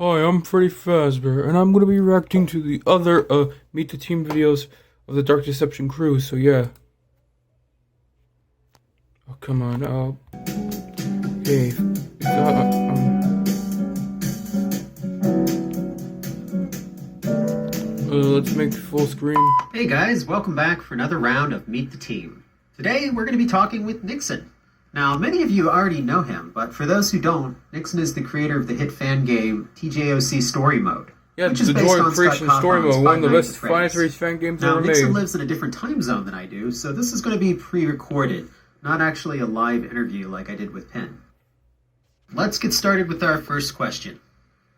Hi, I'm Freddy Fazbear, and I'm gonna be reacting to the other Meet the Team videos of the Dark Deception crew. So yeah. Oh come on. Hey. Let's make full screen. Hey guys, welcome back for another round of Meet the Team. Today we're going to be talking with Nixon. Now, many of you already know him, but for those who don't, Nixon is the creator of the hit fan game TJOC Story Mode. Yeah, which is the based Joy on of Creation Scott Story Cawthon's Mode, one of the Five Nights best at Freddy's. Five Nights fan games Now, ever Nixon made. lives in a different time zone than I do, so this is going to be pre-recorded, not actually a live interview like I did with Penn. Let's get started with our first question.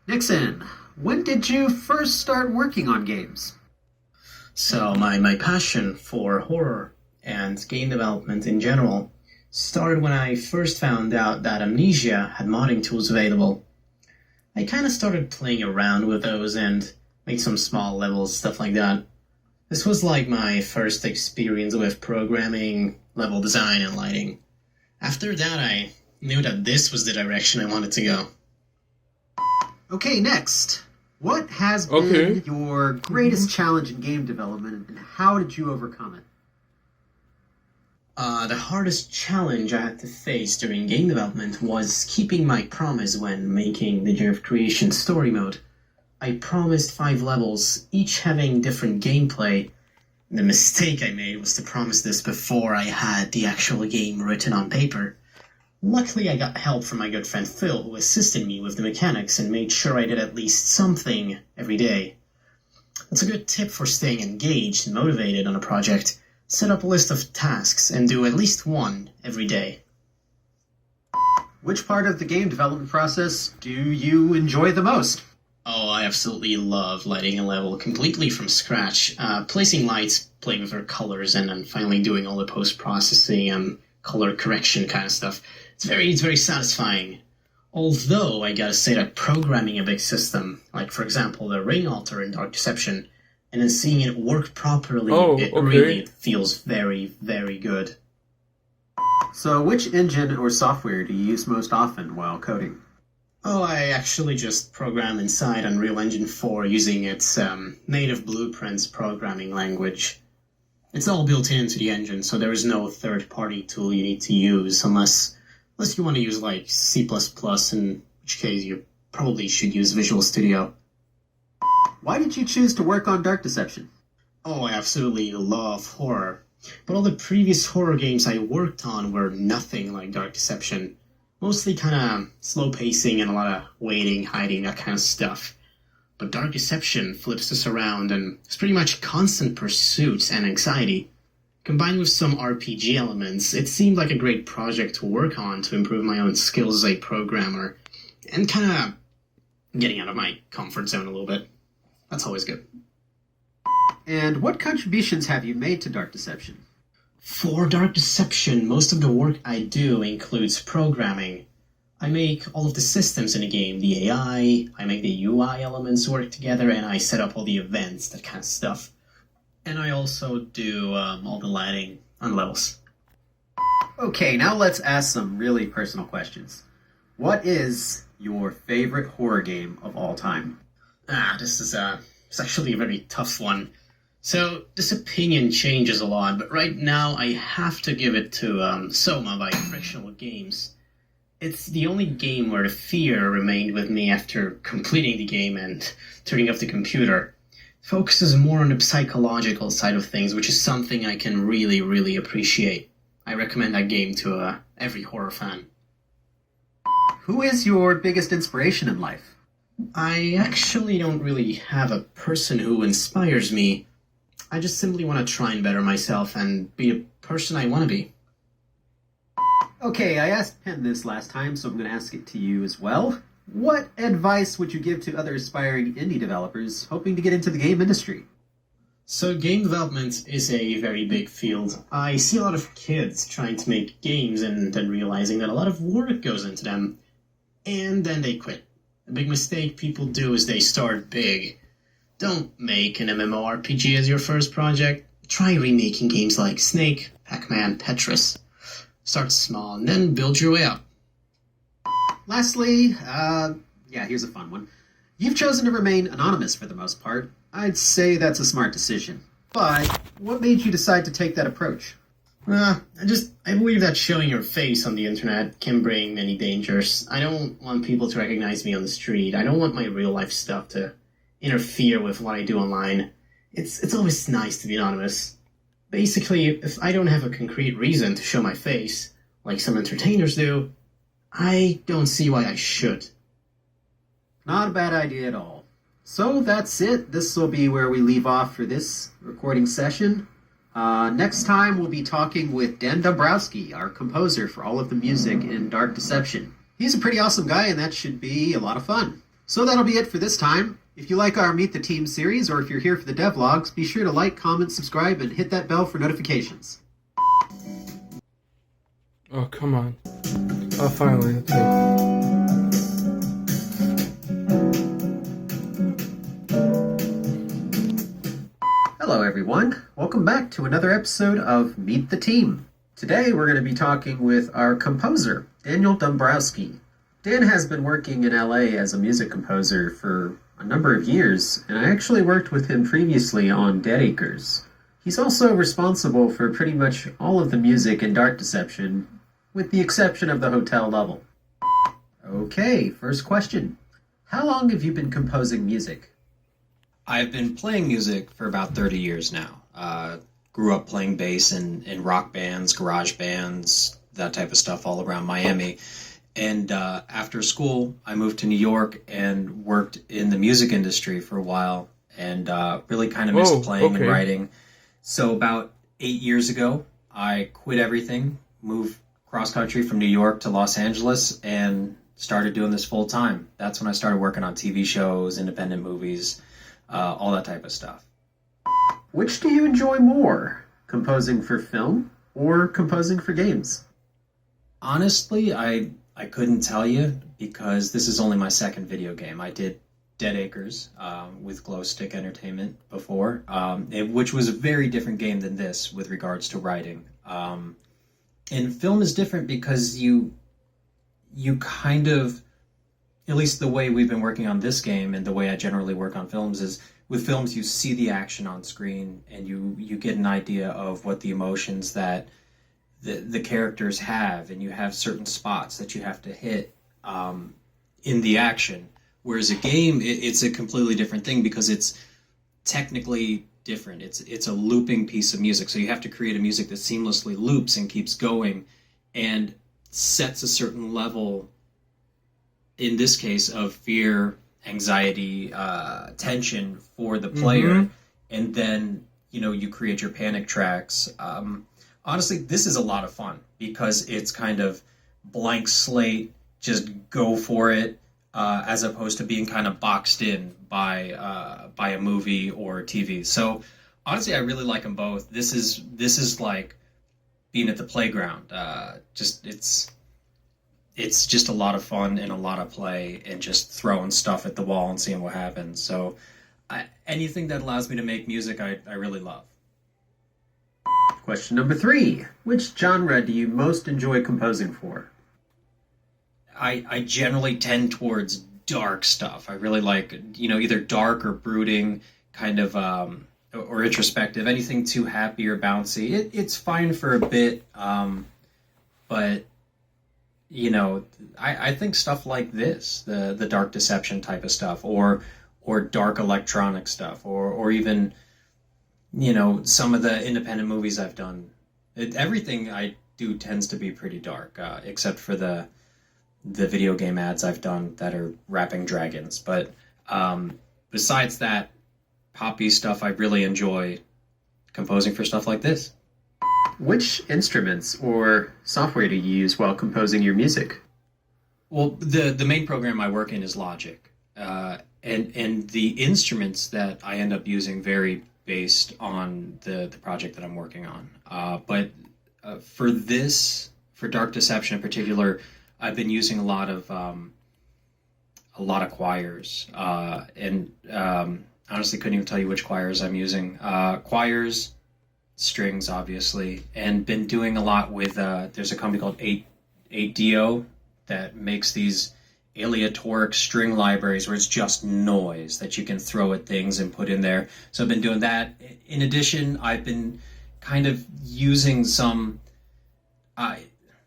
Nixon, when did you first start working on games? So my passion for horror and game development in general started when I first found out that Amnesia had modding tools available. I kind of started playing around with those and made some small levels, stuff like that. This was like my first experience with programming, level design, and lighting. After that, I knew that this was the direction I wanted to go. Okay, next. What has been your greatest challenge in game development, and how did you overcome it? The hardest challenge I had to face during game development was keeping my promise when making the Joy of Creation Story Mode. I promised 5 levels, each having different gameplay. The mistake I made was to promise this before I had the actual game written on paper. Luckily, I got help from my good friend Phil, who assisted me with the mechanics and made sure I did at least something every day. That's a good tip for staying engaged and motivated on a project. Set up a list of tasks and do at least one every day. Which part of the game development process do you enjoy the most? Oh, I absolutely love lighting a level completely from scratch. Placing lights, playing with their colors, and then finally doing all the post-processing and color correction kind of stuff. It's very satisfying. Although, I gotta say that programming a big system, like for example the ring altar in Dark Deception, and then seeing it work properly, really feels very good. So which engine or software do you use most often while coding? Oh, I actually just program inside Unreal Engine 4 using its native Blueprints programming language. It's all built into the engine, so there is no third-party tool you need to use unless you want to use like C++, in which case you probably should use Visual Studio. Why did you choose to work on Dark Deception? Oh, I absolutely love horror. But all the previous horror games I worked on were nothing like Dark Deception. Mostly kind of slow pacing and a lot of waiting, hiding, that kind of stuff. But Dark Deception flips us around and it's pretty much constant pursuit and anxiety. Combined with some RPG elements, it seemed like a great project to work on to improve my own skills as a programmer, and kind of getting out of my comfort zone a little bit. That's always good. And what contributions have you made to Dark Deception? For Dark Deception, most of the work I do includes programming. I make all of the systems in the game, the AI, I make the UI elements work together, and I set up all the events, that kind of stuff. And I also do all the lighting on levels. Okay, now let's ask some really personal questions. What is your favorite horror game of all time? This is it's actually a very tough one. So this opinion changes a lot, but right now I have to give it to Soma by Frictional Games. It's the only game where the fear remained with me after completing the game and turning off the computer. It focuses more on the psychological side of things, which is something I can really appreciate. I recommend that game to every horror fan. Who is your biggest inspiration in life? I actually don't really have a person who inspires me. I just simply want to try and better myself and be the person I want to be. Okay, I asked Penn this last time, so I'm going to ask it to you as well. What advice would you give to other aspiring indie developers hoping to get into the game industry? So game development is a very big field. I see a lot of kids trying to make games and then realizing that a lot of work goes into them, and then they quit. A big mistake people do is they start big. Don't make an MMORPG as your first project. Try remaking games like Snake, Pac-Man, Tetris. Start small and then build your way up. Lastly, here's a fun one. You've chosen to remain anonymous for the most part. I'd say that's a smart decision. But what made you decide to take that approach? I believe that showing your face on the internet can bring many dangers. I don't want people to recognize me on the street. I don't want my real life stuff to interfere with what I do online. It's always nice to be anonymous. Basically, if I don't have a concrete reason to show my face, like some entertainers do, I don't see why I should. Not a bad idea at all. So that's it. This will be where we leave off for this recording session. Next time we'll be talking with Dan Dombrowski, our composer for all of the music in Dark Deception. He's a pretty awesome guy, and that should be a lot of fun. So that'll be it for this time. If you like our Meet the Team series, or if you're here for the devlogs, be sure to like, comment, subscribe, and hit that bell for notifications. Oh, come on. Oh, finally, okay. Hello everyone, welcome back to another episode of Meet the Team. Today we're going to be talking with our composer, Daniel Dombrowski. Dan has been working in LA as a music composer for a number of years, and I actually worked with him previously on Dead Acres. He's also responsible for pretty much all of the music in Dark Deception, with the exception of the hotel level. Okay, first question. How long have you been composing music? I've been playing music for about 30 years now. Grew up playing bass in rock bands, garage bands, that type of stuff all around Miami. And after school, I moved to New York and worked in the music industry for a while and really kind of missed playing and writing. So about 8 years ago, I quit everything, moved cross-country from New York to Los Angeles, and started doing this full-time. That's when I started working on TV shows, independent movies, all that type of stuff. Which do you enjoy more, composing for film or composing for games? Honestly, I couldn't tell you because this is only my second video game. I did Dead Acres with Glow Stick Entertainment before, which was a very different game than this with regards to writing. And film is different because you kind of, at least the way we've been working on this game and the way I generally work on films is with films you see the action on screen and you get an idea of what the emotions that the characters have, and you have certain spots that you have to hit in the action. Whereas a game, it's a completely different thing because it's technically different. It's a looping piece of music, so you have to create a music that seamlessly loops and keeps going and sets a certain level, in this case, of fear, anxiety, tension for the player, and then you create your panic tracks. Honestly, this is a lot of fun because it's kind of blank slate, just go for it, as opposed to being kind of boxed in by a movie or TV. So honestly, I really like them both. This is like being at the playground. It's just a lot of fun and a lot of play and just throwing stuff at the wall and seeing what happens. So anything that allows me to make music, I really love. Question number 3. Which genre do you most enjoy composing for? I generally tend towards dark stuff. I really like, either dark or brooding, kind of, or introspective. Anything too happy or bouncy, it's fine for a bit, but I think stuff like this, the Dark Deception type of stuff, or dark electronic stuff, or even some of the independent movies I've done. Everything I do tends to be pretty dark, except for the video game ads I've done that are rapping dragons. But besides that, poppy stuff, I really enjoy composing for stuff like this. Which instruments or software do you use while composing your music? Well, the main program I work in is Logic, and the instruments that I end up using vary based on the project that I'm working on. But for Dark Deception in particular, I've been using a lot of choirs, and honestly couldn't even tell you which choirs I'm using. Choirs, strings, obviously, and been doing a lot with. There's a company called 8DO that makes these aleatoric string libraries where it's just noise that you can throw at things and put in there. So I've been doing that. In addition, I've been kind of using some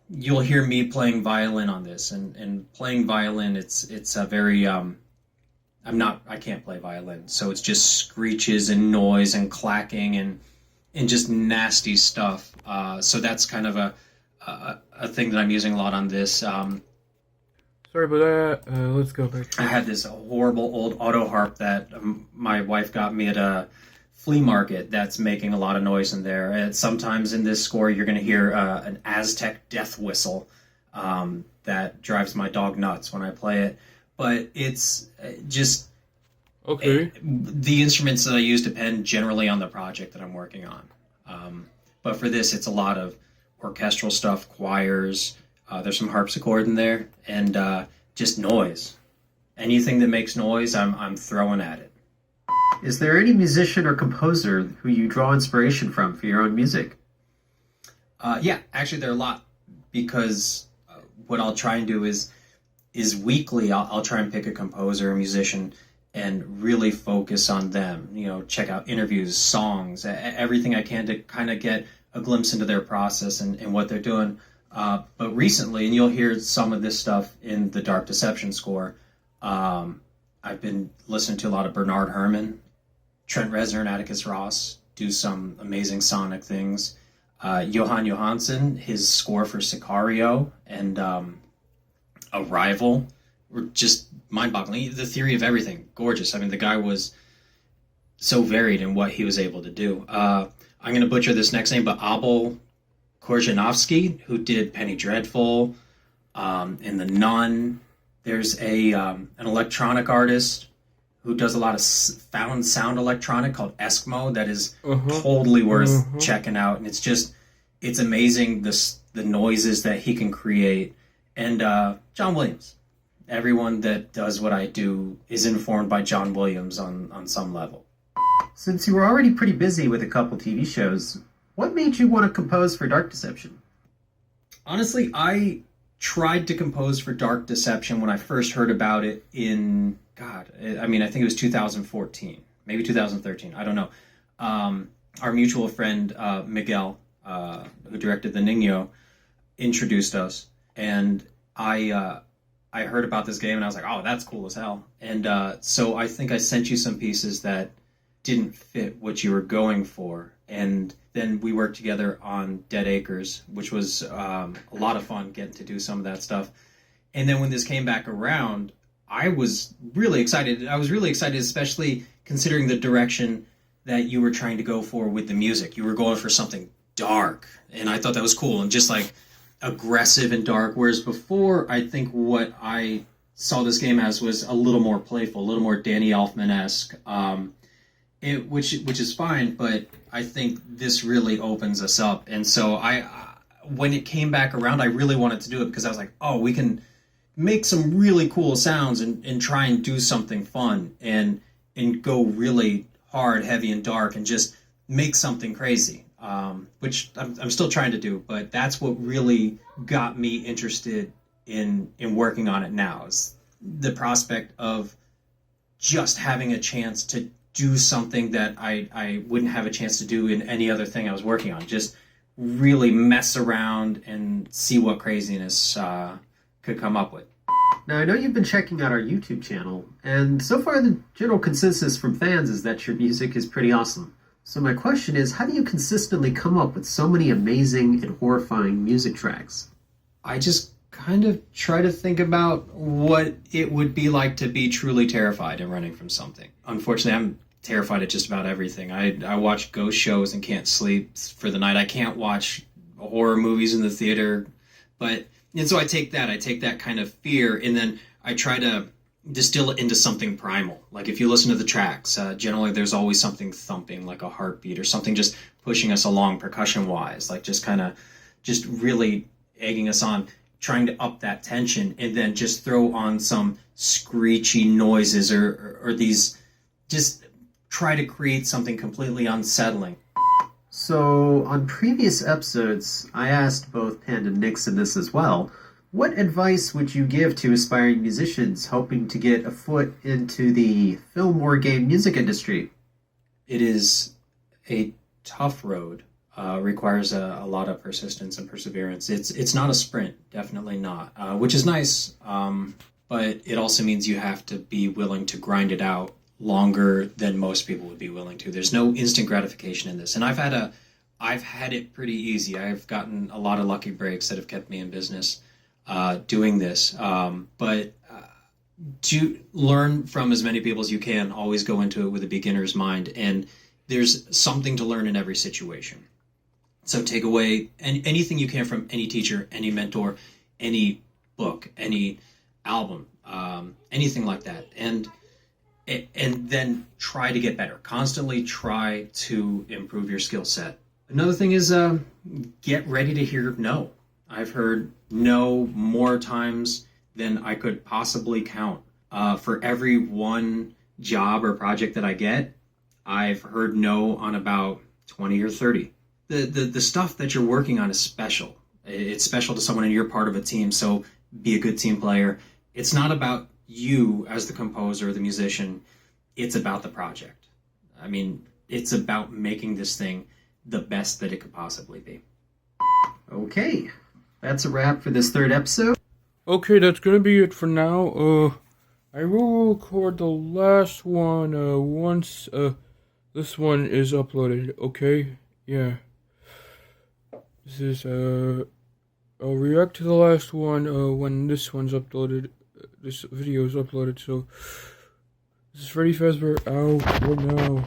you'll hear me playing violin on this, and playing violin, it's a very I can't play violin, so it's just screeches and noise and clacking and just nasty stuff. So that's kind of a thing that I'm using a lot on this. Sorry about that. Let's go back. I had this horrible old auto harp that my wife got me at a flea market that's making a lot of noise in there. And sometimes in this score, you're going to hear an Aztec death whistle that drives my dog nuts when I play it. But it's just Okay. the instruments that I use depend generally on the project that I'm working on. But for this, it's a lot of orchestral stuff, choirs. There's some harpsichord in there, and just noise. Anything that makes noise, I'm throwing at it. Is there any musician or composer who you draw inspiration from for your own music? Yeah, actually, there are a lot, because what I'll try and do is weekly, I'll try and pick a composer or musician and really focus on them. You know, check out interviews, songs, everything I can to kind of get a glimpse into their process and what they're doing. But recently, and you'll hear some of this stuff in the Dark Deception score, I've been listening to a lot of Bernard Herrmann, Trent Reznor, and Atticus Ross do some amazing sonic things. Johan Johansson, his score for Sicario and Arrival were just mind-boggling. The Theory of Everything, gorgeous. I mean, the guy was so varied in what he was able to do. I'm going to butcher this next name, but Abel Korzeniowski, who did Penny Dreadful and The Nun. There's an electronic artist who does a lot of found sound electronic called Eskimo that is totally worth checking out. And it's amazing the noises that he can create. And John Williams. Everyone that does what I do is informed by John Williams on some level. Since you were already pretty busy with a couple TV shows, what made you want to compose for Dark Deception? Honestly, I tried to compose for Dark Deception when I first heard about it in, I think it was 2014, maybe 2013, I don't know. Our mutual friend, Miguel, who directed The Niño, introduced us, and I heard about this game, and I was like, oh, that's cool as hell. And so I think I sent you some pieces that didn't fit what you were going for, and then we worked together on Dead Acres, which was a lot of fun getting to do some of that stuff. And then when this came back around, I was really excited. I was really excited, especially considering the direction that you were trying to go for with the music. You were going for something dark, and I thought that was cool, and just like aggressive and dark. Whereas before, I think what I saw this game as was a little more playful, a little more Danny Elfman-esque, which is fine, but I think this really opens us up. And so when it came back around, I really wanted to do it because I was like, oh, we can make some really cool sounds and try and do something fun and go really hard, heavy, and dark and just make something crazy, which I'm still trying to do. But that's what really got me interested in working on it now, is the prospect of just having a chance to do something that I wouldn't have a chance to do in any other thing I was working on. Just really mess around and see what craziness could come up with. Now, I know you've been checking out our YouTube channel, and so far the general consensus from fans is that your music is pretty awesome. So my question is, how do you consistently come up with so many amazing and horrifying music tracks? I just kind of try to think about what it would be like to be truly terrified and running from something. Unfortunately, I'm terrified of just about everything. I watch ghost shows and can't sleep for the night. I can't watch horror movies in the theater. And so I take that kind of fear, and then I try to distill it into something primal. Like if you listen to the tracks, generally there's always something thumping, like a heartbeat or something just pushing us along percussion-wise, like just really egging us on, trying to up that tension, and then just throw on some screechy noises or these, just try to create something completely unsettling. So, on previous episodes, I asked both Panda and Nixon this as well, What advice would you give to aspiring musicians hoping to get a foot into the film or game music industry? It is a tough road. Requires a lot of persistence and perseverance. It's not a sprint, definitely not. Which is nice, but it also means you have to be willing to grind it out longer than most people would be willing to. There's no instant gratification in this, and I've had it pretty easy. I've gotten a lot of lucky breaks that have kept me in business doing this. But to learn from as many people as you can, always go into it with a beginner's mind, and there's something to learn in every situation. So take away anything you can from any teacher, any mentor, any book, any album, anything like that, and then try to get better. Constantly try to improve your skill set. Another thing is get ready to hear no. I've heard no more times than I could possibly count. For every one job or project that I get, I've heard no on about 20 or 30. The stuff that you're working on is special. It's special to someone, and you're part of a team, so be a good team player. It's not about you as the composer or the musician. It's about the project. I mean, it's about making this thing the best that it could possibly be. Okay, that's a wrap for this third episode. Okay, that's gonna be it for now. I will record the last one once this one is uploaded. Okay, yeah. This is I'll react to the last one when this one's uploaded. This video is uploaded. So this is Freddy Fazbear out for now.